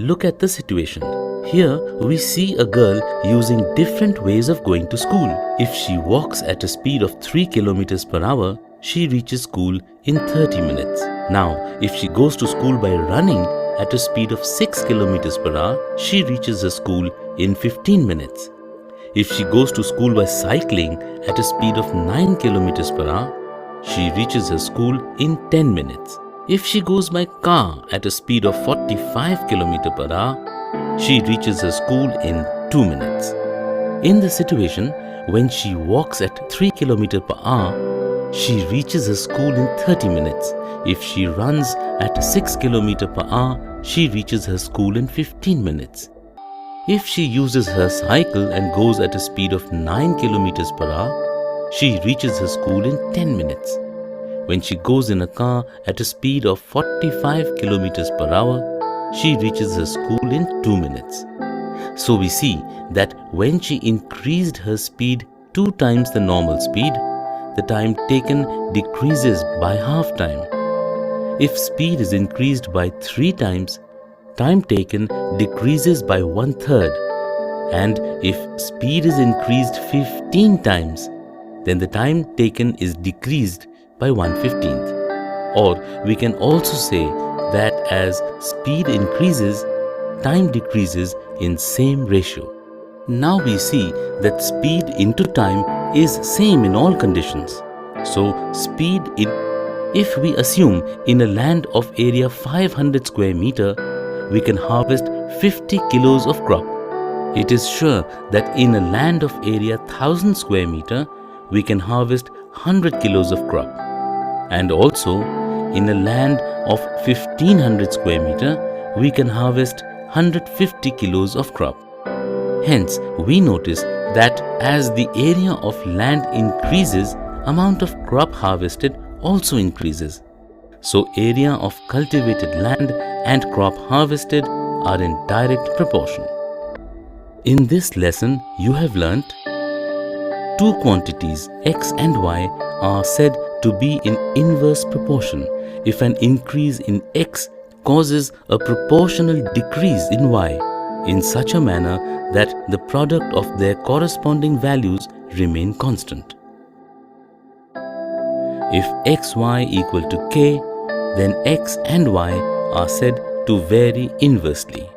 look at the situation. Here we see a girl using different ways of going to school. If she walks at a speed of 3 kilometers per hour, she reaches school in 30 minutes. Now, if she goes to school by running at a speed of 6 kilometers per hour, she reaches her school in 15 minutes. If she goes to school by cycling at a speed of 9 kilometers per hour, she reaches her school in 10 minutes. If she goes by car at a speed of 45 kilometers per hour, she reaches her school in 2 minutes. In the situation when she walks at 3 kilometers per hour, she reaches her school in 30 minutes. If she runs at 6 kilometers per hour, she reaches her school in 15 minutes. If she uses her cycle and goes at a speed of 9 kilometers per hour, she reaches her school in 10 minutes. When she goes in a car at a speed of 45 kilometers per hour, she reaches her school in 2 minutes. So we see that when she increased her speed 2 times the normal speed, the time taken decreases by half time. If speed is increased by 3 times, time taken decreases by 1/3. And if speed is increased 15 times, then the time taken is decreased by 1/15. Or we can also say that as speed increases, time decreases in same ratio. Now we see that speed into time is same in all conditions. So if we assume in a land of area 500 square meter, we can harvest 50 kilos of crop. It is sure that in a land of area 1000 square meter, we can harvest 100 kilos of crop. And also, in a land of 1500 square meter, we can harvest 150 kilos of crop. Hence, we notice that as the area of land increases, amount of crop harvested also increases. So, area of cultivated land and crop harvested are in direct proportion. In this lesson, you have learnt two quantities x and y are said to be in inverse proportion if an increase in x causes a proportional decrease in y in such a manner that the product of their corresponding values remain constant. If xy equal to k, then x and y are said to vary inversely.